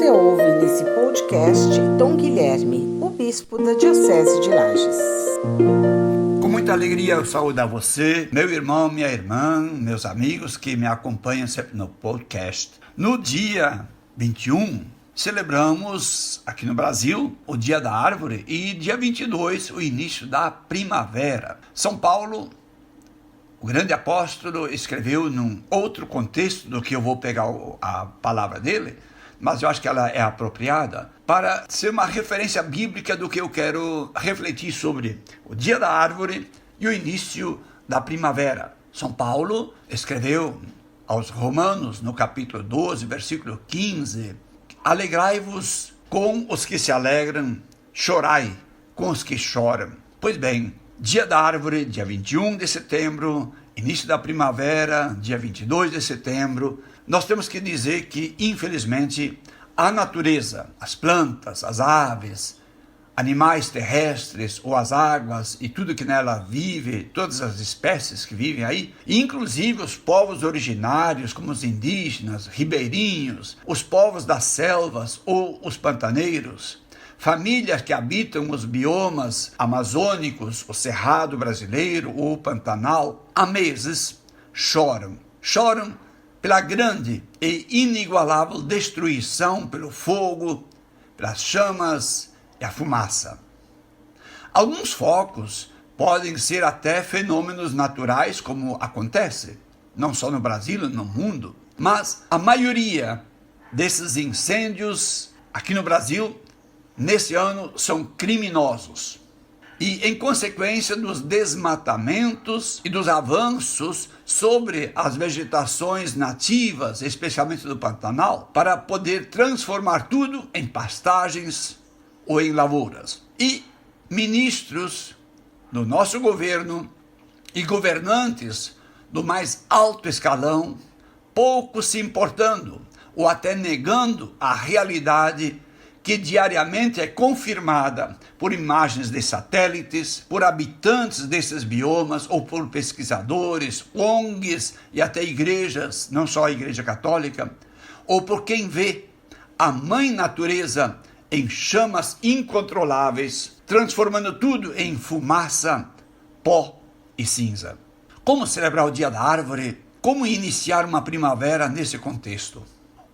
Você ouve nesse podcast Dom Guilherme, o bispo da Diocese de Lages. Com muita alegria eu saúdo a você, meu irmão, minha irmã, meus amigos que me acompanham sempre no podcast. No dia 21, celebramos aqui no Brasil o Dia da Árvore e dia 22 o início da primavera. São Paulo, o grande apóstolo, escreveu num outro contexto do que eu vou pegar a palavra dele, mas eu acho que ela é apropriada para ser uma referência bíblica do que eu quero refletir sobre o Dia da Árvore e o início da primavera. São Paulo escreveu aos Romanos, no capítulo 12, versículo 15, alegrai-vos com os que se alegram, chorai com os que choram. Pois bem, Dia da Árvore, dia 21 de setembro, início da primavera, dia 22 de setembro, nós temos que dizer que, infelizmente, a natureza, as plantas, as aves, animais terrestres ou as águas e tudo que nela vive, todas as espécies que vivem aí, inclusive os povos originários, como os indígenas, ribeirinhos, os povos das selvas ou os pantaneiros, famílias que habitam os biomas amazônicos, o Cerrado brasileiro ou o Pantanal, há meses choram pela grande e inigualável destruição pelo fogo, pelas chamas e a fumaça. Alguns focos podem ser até fenômenos naturais, como acontece, não só no Brasil, no mundo, mas a maioria desses incêndios aqui no Brasil nesse ano são criminosos e, em consequência dos desmatamentos e dos avanços sobre as vegetações nativas, especialmente do Pantanal, para poder transformar tudo em pastagens ou em lavouras. E ministros do nosso governo e governantes do mais alto escalão, pouco se importando ou até negando a realidade que diariamente é confirmada por imagens de satélites, por habitantes desses biomas ou por pesquisadores, ONGs e até igrejas, não só a Igreja Católica, ou por quem vê a mãe natureza em chamas incontroláveis, transformando tudo em fumaça, pó e cinza. Como celebrar o Dia da Árvore? Como iniciar uma primavera nesse contexto,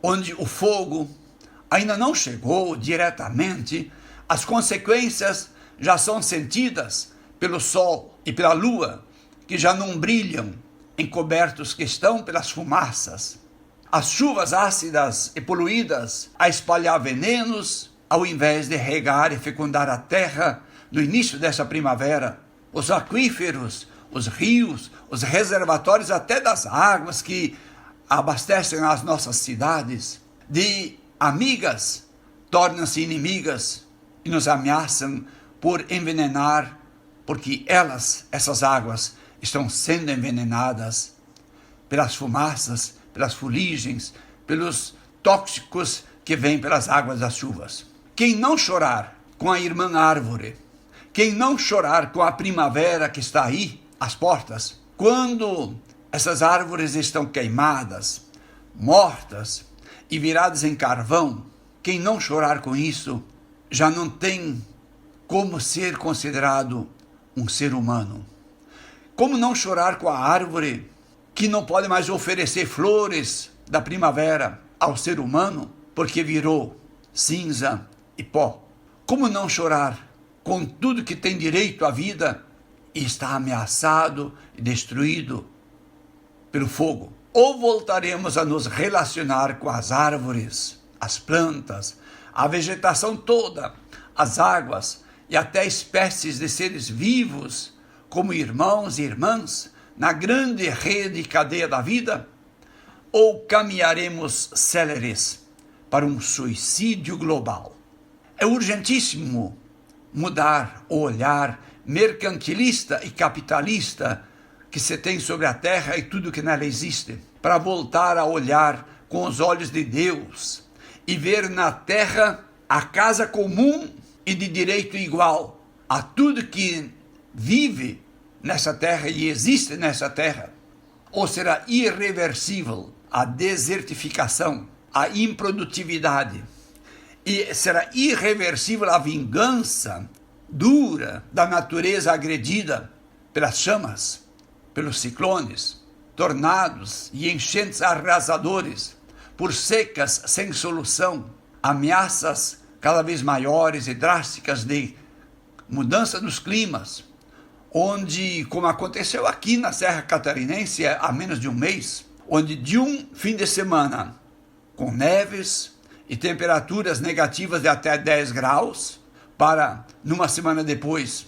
onde o fogo ainda não chegou diretamente, as consequências já são sentidas pelo sol e pela lua, que já não brilham, encobertos que estão pelas fumaças. As chuvas ácidas e poluídas a espalhar venenos, ao invés de regar e fecundar a terra no início dessa primavera. Os aquíferos, os rios, os reservatórios até das águas que abastecem as nossas cidades, de amigas tornam-se inimigas e nos ameaçam por envenenar, porque essas águas, estão sendo envenenadas pelas fumaças, pelas fuligens, pelos tóxicos que vêm pelas águas das chuvas. Quem não chorar com a irmã árvore, quem não chorar com a primavera que está aí, às portas, quando essas árvores estão queimadas, mortas, e virados em carvão, quem não chorar com isso já não tem como ser considerado um ser humano. Como não chorar com a árvore que não pode mais oferecer flores da primavera ao ser humano porque virou cinza e pó? Como não chorar com tudo que tem direito à vida e está ameaçado e destruído pelo fogo? Ou voltaremos a nos relacionar com as árvores, as plantas, a vegetação toda, as águas e até espécies de seres vivos, como irmãos e irmãs, na grande rede e cadeia da vida? Ou caminharemos céleres para um suicídio global? É urgentíssimo mudar o olhar mercantilista e capitalista que se tem sobre a terra e tudo que nela existe, para voltar a olhar com os olhos de Deus e ver na terra a casa comum e de direito igual a tudo que vive nessa terra e existe nessa terra. Ou será irreversível a desertificação, a improdutividade, e será irreversível a vingança dura da natureza agredida pelas chamas, pelos ciclones, tornados e enchentes arrasadores, por secas sem solução, ameaças cada vez maiores e drásticas de mudança dos climas, onde, como aconteceu aqui na Serra Catarinense há menos de um mês, onde de um fim de semana com neves e temperaturas negativas de até 10 graus, para, numa semana depois,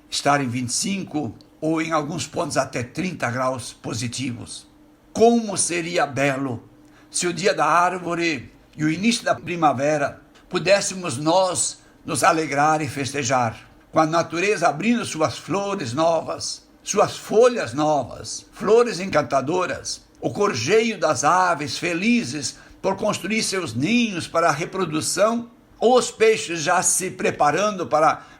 estar em 25 ou em alguns pontos até 30 graus positivos. Como seria belo se o dia da árvore e o início da primavera pudéssemos nós nos alegrar e festejar, com a natureza abrindo suas flores novas, suas folhas novas, flores encantadoras, o gorjeio das aves felizes por construir seus ninhos para a reprodução, ou os peixes já se preparando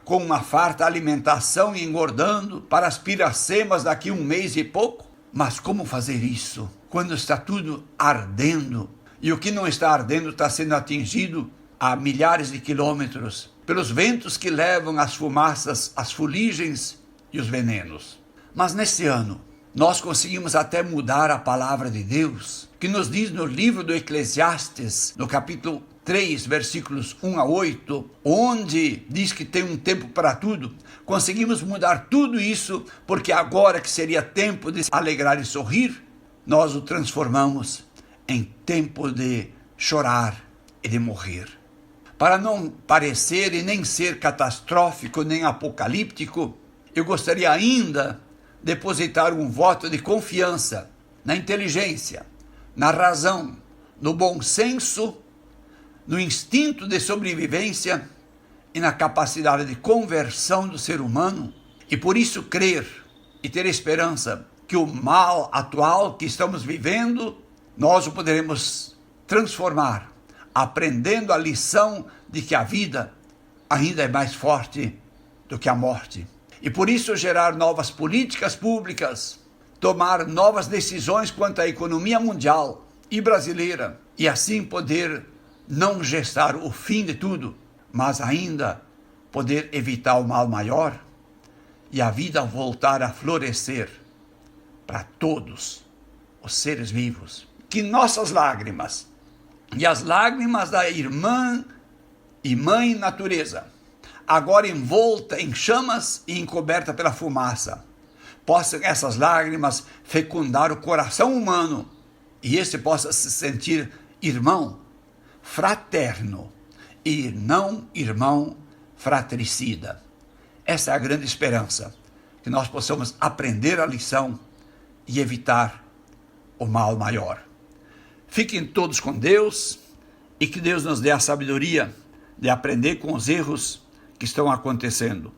com uma farta alimentação e engordando para as piracemas daqui a um mês e pouco. Mas como fazer isso quando está tudo ardendo e o que não está ardendo está sendo atingido a milhares de quilômetros pelos ventos que levam as fumaças, as fuligens e os venenos? Mas nesse ano nós conseguimos até mudar a palavra de Deus, que nos diz no livro do Eclesiastes, no capítulo 3, versículos 1 a 8, onde diz que tem um tempo para tudo. Conseguimos mudar tudo isso, porque agora que seria tempo de se alegrar e sorrir, nós o transformamos em tempo de chorar e de morrer. Para não parecer e nem ser catastrófico nem apocalíptico, eu gostaria ainda de depositar um voto de confiança na inteligência, na razão, no bom senso, no instinto de sobrevivência e na capacidade de conversão do ser humano, e por isso crer e ter esperança que o mal atual que estamos vivendo, nós o poderemos transformar, aprendendo a lição de que a vida ainda é mais forte do que a morte. E por isso gerar novas políticas públicas, tomar novas decisões quanto à economia mundial e brasileira, e assim poder não gestar o fim de tudo, mas ainda poder evitar o mal maior e a vida voltar a florescer para todos os seres vivos. Que nossas lágrimas e as lágrimas da irmã e mãe natureza, agora envolta em chamas e encoberta pela fumaça, possam essas lágrimas fecundar o coração humano e esse possa se sentir irmão, fraterno e não irmão fratricida. Essa é a grande esperança, que nós possamos aprender a lição e evitar o mal maior. Fiquem todos com Deus e que Deus nos dê a sabedoria de aprender com os erros que estão acontecendo.